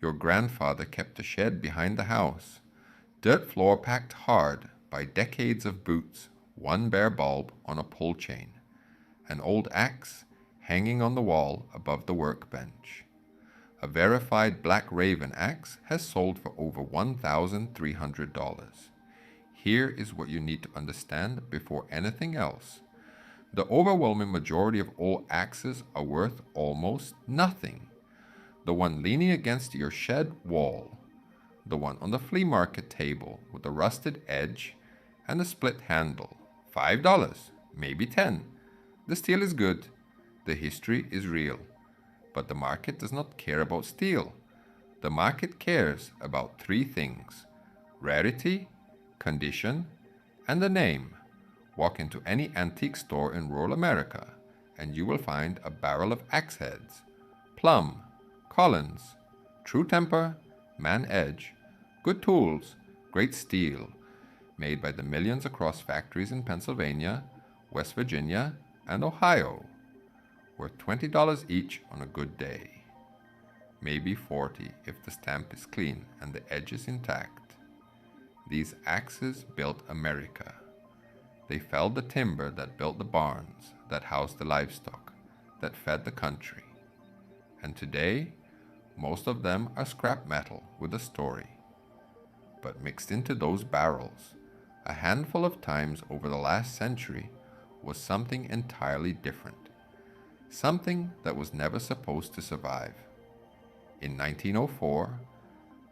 Your grandfather kept a shed behind the house, dirt floor packed hard by decades of boots, one bare bulb on a pull chain, an old axe hanging on the wall above the workbench. A verified Black Raven axe has sold for over $1,300. Here is what you need to understand before anything else. The overwhelming majority of all axes are worth almost nothing. The one leaning against your shed wall, the one on the flea market table with the rusted edge and a split handle, $5, maybe 10. The steel is good, the history is real, but the market does not care about steel. The market cares about three things: rarity, condition, and the name. Walk into any antique store in rural America, and you will find a barrel of axe heads. Plumb, Collins, True Temper, Man Edge, good tools, great steel, made by the millions across factories in Pennsylvania, West Virginia, and Ohio, worth $20 each on a good day. Maybe 40 if the stamp is clean and the edge is intact. These axes built America. They felled the timber that built the barns, that housed the livestock, that fed the country. And today, most of them are scrap metal with a story. But mixed into those barrels, a handful of times over the last century, was something entirely different. Something that was never supposed to survive. In 1904,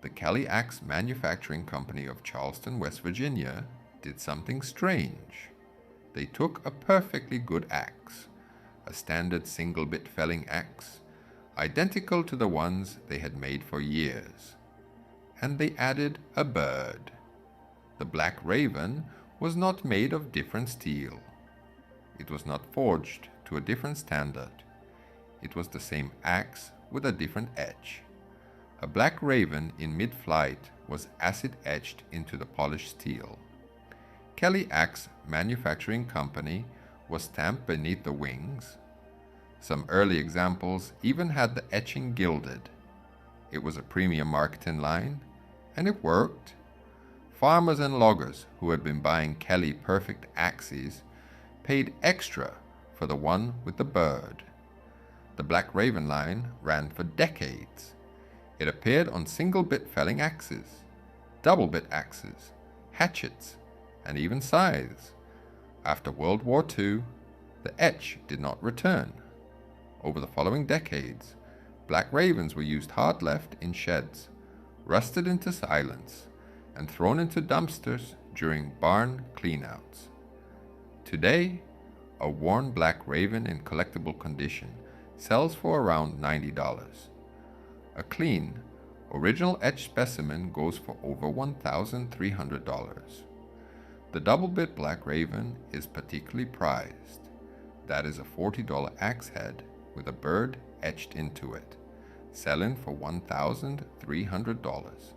the Kelly Axe Manufacturing Company of Charleston, West Virginia, did something strange. They took a perfectly good axe, a standard single-bit felling axe, identical to the ones they had made for years, and they added a bird. The Black Raven was not made of different steel. It was not forged to a different standard. It was the same axe with a different edge. A Black Raven in mid-flight was acid-etched into the polished steel. Kelly Axe Manufacturing Company was stamped beneath the wings. Some early examples even had the etching gilded. It was a premium marketing line, and it worked. Farmers and loggers who had been buying Kelly Perfect axes paid extra for the one with the bird. The Black Raven line ran for decades. It appeared on single-bit felling axes, double-bit axes, hatchets, and even scythes. After World War II, the etch did not return. Over the following decades, Black Ravens were used hard left in sheds, rusted into silence, and thrown into dumpsters during barn cleanouts. Today, a worn Black Raven in collectible condition sells for around $90. A clean, original etched specimen goes for over $1,300. The double-bit Black Raven is particularly prized. That is a $40 axe head with a bird etched into it, selling for $1,300.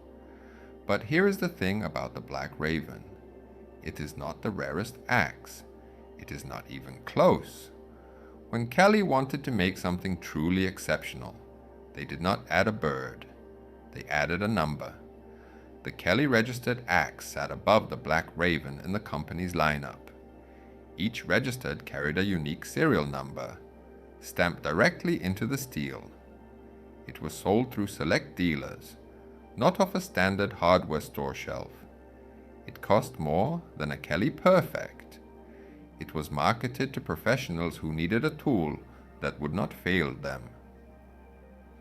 But here is the thing about the Black Raven. It is not the rarest axe. It is not even close. When Kelly wanted to make something truly exceptional, they did not add a bird. They added a number. The Kelly registered axe sat above the Black Raven in the company's lineup. Each registered carried a unique serial number, stamped directly into the steel. It was sold through select dealers, not off a standard hardware store shelf. It cost more than a Kelly Perfect. It was marketed to professionals who needed a tool that would not fail them.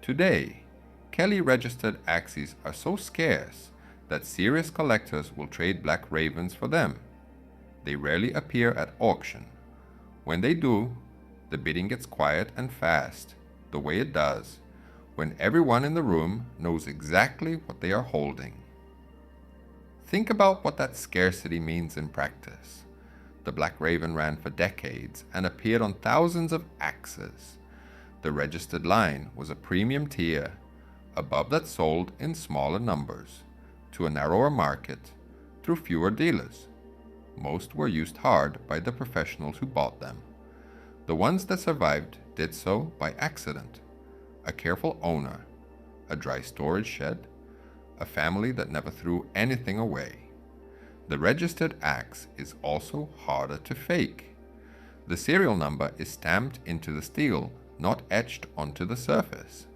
Today, Kelly registered axes are so scarce that serious collectors will trade Black Ravens for them. They rarely appear at auction. When they do, the bidding gets quiet and fast, the way it does when everyone in the room knows exactly what they are holding. Think about what that scarcity means in practice. The Black Raven ran for decades and appeared on thousands of axes. The registered line was a premium tier, above that sold in smaller numbers, to a narrower market, through fewer dealers. Most were used hard by the professionals who bought them. The ones that survived did so by accident. A careful owner, a dry storage shed, a family that never threw anything away. The registered axe is also harder to fake. The serial number is stamped into the steel, not etched onto the surface.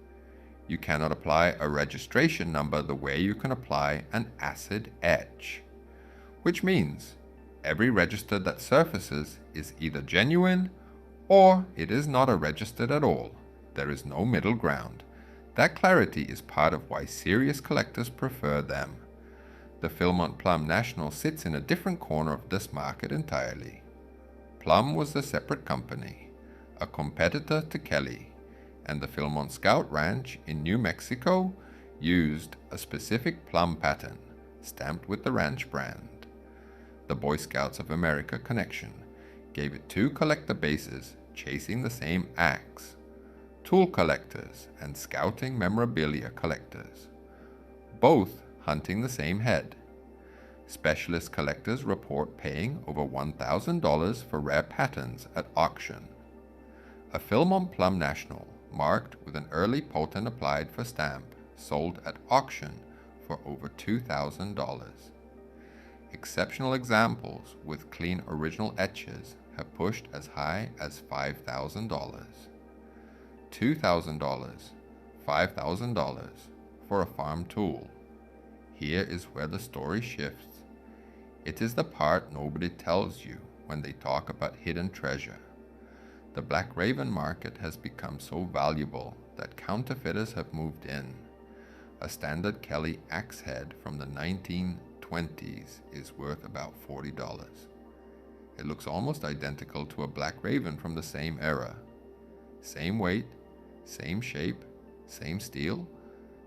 You cannot apply a registration number the way you can apply an acid etch, which means every register that surfaces is either genuine or it is not a registered at all. There is no middle ground. That clarity is part of why serious collectors prefer them. The Philmont Plumb National sits in a different corner of this market entirely. Plumb was a separate company, a competitor to Kelly, and the Philmont Scout Ranch in New Mexico used a specific plum pattern stamped with the ranch brand. The Boy Scouts of America connection gave it two collector bases chasing the same axe: tool collectors and scouting memorabilia collectors, both hunting the same head. Specialist collectors report paying over $1,000 for rare patterns at auction. A Philmont Plumb National marked with an early potent applied for stamp sold at auction for over $2,000. Exceptional examples with clean original etches have pushed as high as $5,000. $2,000, $5,000 for a farm tool. Here is where the story shifts. It is the part nobody tells you when they talk about hidden treasure. The Black Raven market has become so valuable that counterfeiters have moved in. A standard Kelly axe head from the 1920s is worth about $40. It looks almost identical to a Black Raven from the same era. Same weight, same shape, same steel,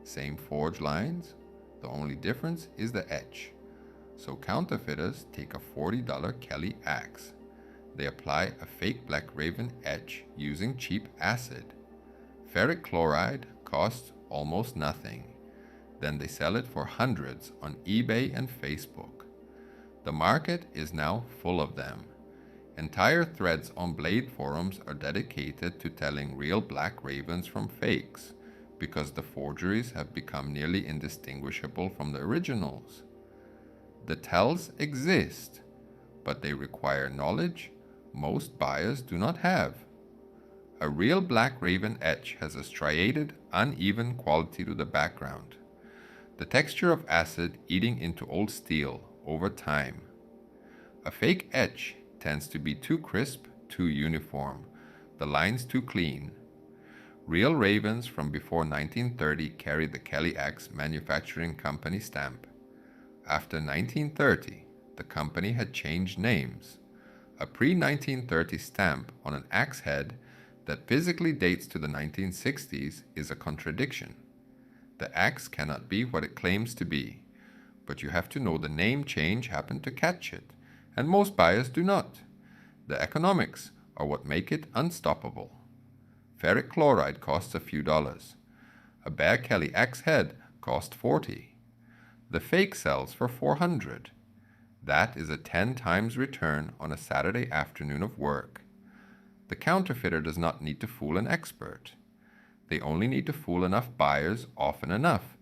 same forge lines. The only difference is the etch. So counterfeiters take a $40 Kelly axe. They apply a fake Black Raven etch using cheap acid. Ferric chloride costs almost nothing. Then they sell it for hundreds on eBay and Facebook. The market is now full of them. Entire threads on Blade forums are dedicated to telling real Black Ravens from fakes, because the forgeries have become nearly indistinguishable from the originals. The tells exist, but they require knowledge most buyers do not have. A real Black Raven etch has a striated, uneven quality to the background. The texture of acid eating into old steel over time. A fake etch tends to be too crisp, too uniform, the lines too clean. Real Ravens from before 1930 carried the Kelly Axe Manufacturing Company stamp. After 1930, the company had changed names. A pre-1930 stamp on an axe head that physically dates to the 1960s is a contradiction. The axe cannot be what it claims to be, but you have to know the name change happened to catch it, and most buyers do not. The economics are what make it unstoppable. Ferric chloride costs a few dollars. A bare Kelly axe head cost $40. The fake sells for $400. That is a 10 times return on a Saturday afternoon of work. The counterfeiter does not need to fool an expert. They only need to fool enough buyers often enough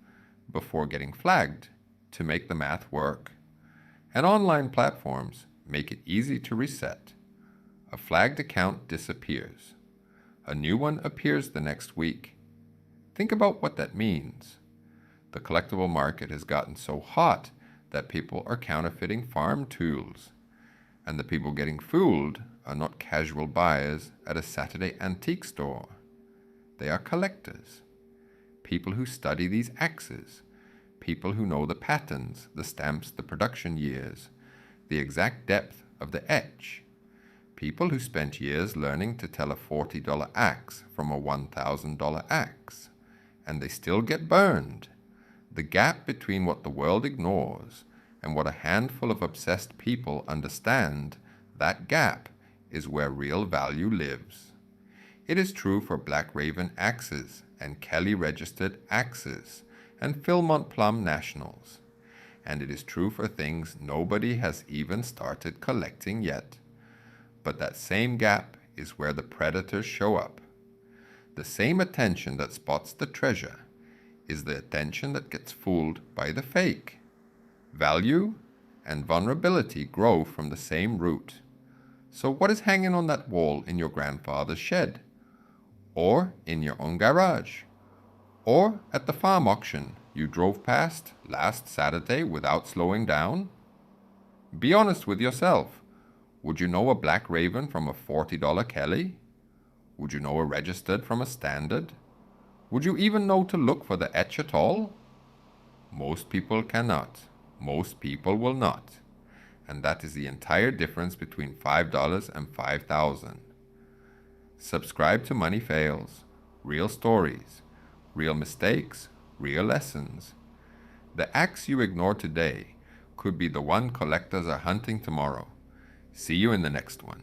before getting flagged to make the math work. And online platforms make it easy to reset. A flagged account disappears. A new one appears the next week. Think about what that means. The collectible market has gotten so hot that people are counterfeiting farm tools. And the people getting fooled are not casual buyers at a Saturday antique store. They are collectors. People who study these axes. People who know the patterns, the stamps, the production years, the exact depth of the etch. People who spent years learning to tell a $40 axe from a $1,000 axe. And they still get burned. The gap between what the world ignores and what a handful of obsessed people understand, that gap is where real value lives. It is true for Black Raven axes and Kelly registered axes and Philmont Plumb Nationals. And it is true for things nobody has even started collecting yet. But that same gap is where the predators show up. The same attention that spots the treasure is the attention that gets fooled by the fake. Value and vulnerability grow from the same root. So what is hanging on that wall in your grandfather's shed? Or in your own garage? Or at the farm auction you drove past last Saturday without slowing down? Be honest with yourself. Would you know a Black Raven from a $40 Kelly? Would you know a registered from a standard? Would you even know to look for the etch at all? Most people cannot. Most people will not. And that is the entire difference between $5 and $5,000. Subscribe to Money Fails. Real stories. Real mistakes. Real lessons. The axe you ignore today could be the one collectors are hunting tomorrow. See you in the next one.